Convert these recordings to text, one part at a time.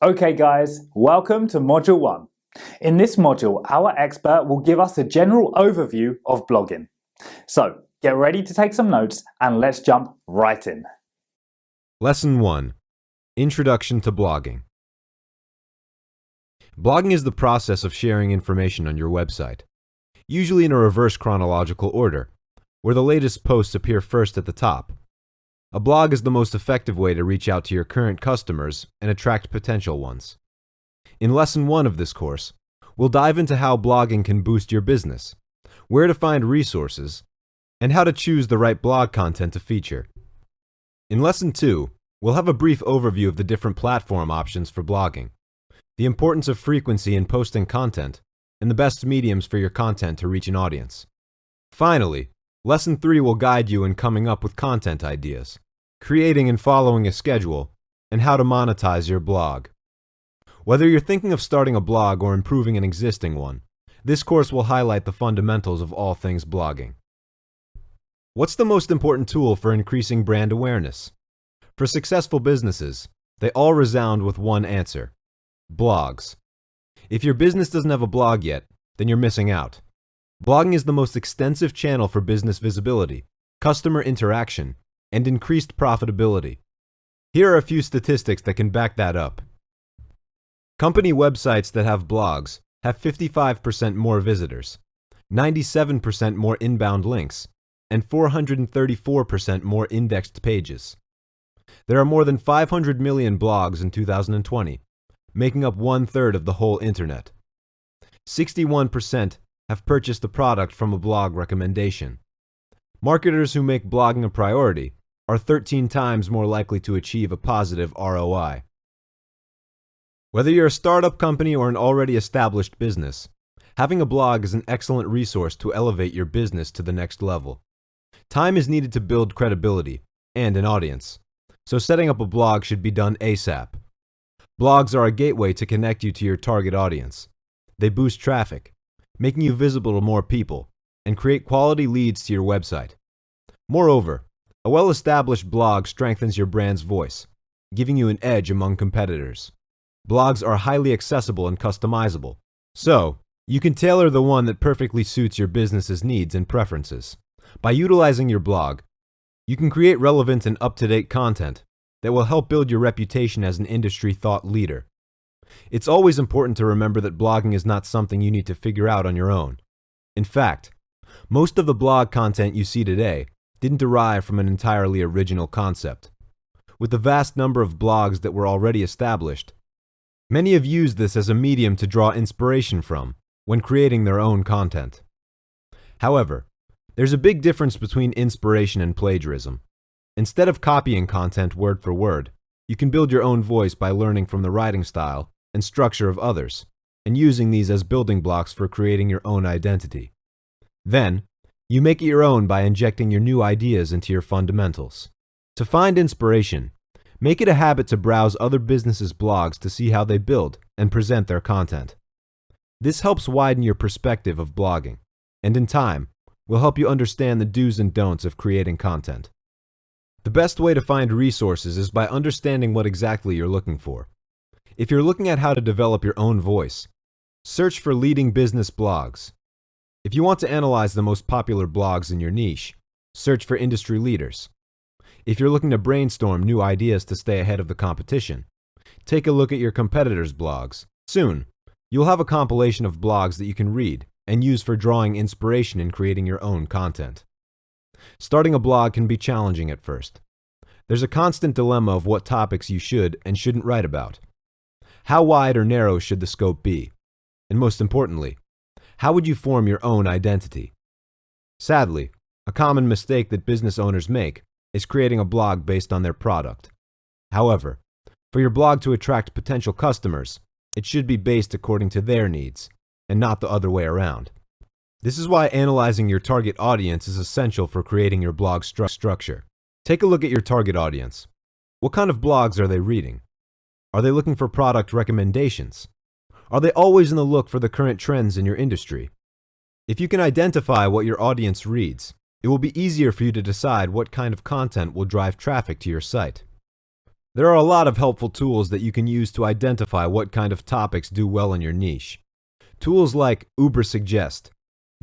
Okay guys, welcome to Module 1. In this module, our expert will give us a general overview of blogging. So, get ready to take some notes and let's jump right in. Lesson 1. Introduction to Blogging. Blogging is the process of sharing information on your website, usually in a reverse chronological order, where the latest posts appear first at the top. A blog is the most effective way to reach out to your current customers and attract potential ones. In Lesson 1 of this course, we'll dive into how blogging can boost your business, where to find resources, and how to choose the right blog content to feature. In Lesson 2, we'll have a brief overview of the different platform options for blogging, the importance of frequency in posting content, and the best mediums for your content to reach an audience. Finally, Lesson 3 will guide you in coming up with content ideas, creating and following a schedule, and how to monetize your blog. Whether you're thinking of starting a blog or improving an existing one, this course will highlight the fundamentals of all things blogging. What's the most important tool for increasing brand awareness? For successful businesses, they all resound with one answer: blogs. If your business doesn't have a blog yet, then you're missing out. Blogging is the most extensive channel for business visibility, customer interaction, and increased profitability. Here are a few statistics that can back that up. Company websites that have blogs have 55% more visitors, 97% more inbound links, and 434% more indexed pages. There are more than 500 million blogs in 2020, making up 1/3 of the whole internet. 61% have purchased a product from a blog recommendation. Marketers who make blogging a priority are 13 times more likely to achieve a positive ROI. Whether you're a startup company or an already established business, having a blog is an excellent resource to elevate your business to the next level. Time is needed to build credibility and an audience, so setting up a blog should be done ASAP. Blogs are a gateway to connect you to your target audience. They boost traffic, making you visible to more people, and create quality leads to your website. Moreover, a well-established blog strengthens your brand's voice, giving you an edge among competitors. Blogs are highly accessible and customizable, so you can tailor the one that perfectly suits your business's needs and preferences. By utilizing your blog, you can create relevant and up-to-date content that will help build your reputation as an industry thought leader. It's always important to remember that blogging is not something you need to figure out on your own. In fact, most of the blog content you see today didn't derive from an entirely original concept. With the vast number of blogs that were already established, many have used this as a medium to draw inspiration from when creating their own content. However, there's a big difference between inspiration and plagiarism. Instead of copying content word for word, you can build your own voice by learning from the writing style and structure of others, and using these as building blocks for creating your own identity. Then, you make it your own by injecting your new ideas into your fundamentals. To find inspiration, make it a habit to browse other businesses' blogs to see how they build and present their content. This helps widen your perspective of blogging, and in time, will help you understand the do's and don'ts of creating content. The best way to find resources is by understanding what exactly you're looking for. If you're looking at how to develop your own voice, search for leading business blogs. If you want to analyze the most popular blogs in your niche, search for industry leaders. If you're looking to brainstorm new ideas to stay ahead of the competition, take a look at your competitors' blogs. Soon, you'll have a compilation of blogs that you can read and use for drawing inspiration in creating your own content. Starting a blog can be challenging at first. There's a constant dilemma of what topics you should and shouldn't write about. How wide or narrow should the scope be? And most importantly, how would you form your own identity? Sadly, a common mistake that business owners make is creating a blog based on their product. However, for your blog to attract potential customers, it should be based according to their needs, and not the other way around. This is why analyzing your target audience is essential for creating your blog structure. Take a look at your target audience. What kind of blogs are they reading? Are they looking for product recommendations? Are they always in the look for the current trends in your industry? If you can identify what your audience reads, it will be easier for you to decide what kind of content will drive traffic to your site. There are a lot of helpful tools that you can use to identify what kind of topics do well in your niche. Tools like Ubersuggest,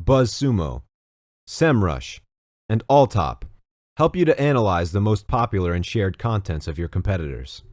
BuzzSumo, SEMrush, and Alltop help you to analyze the most popular and shared contents of your competitors.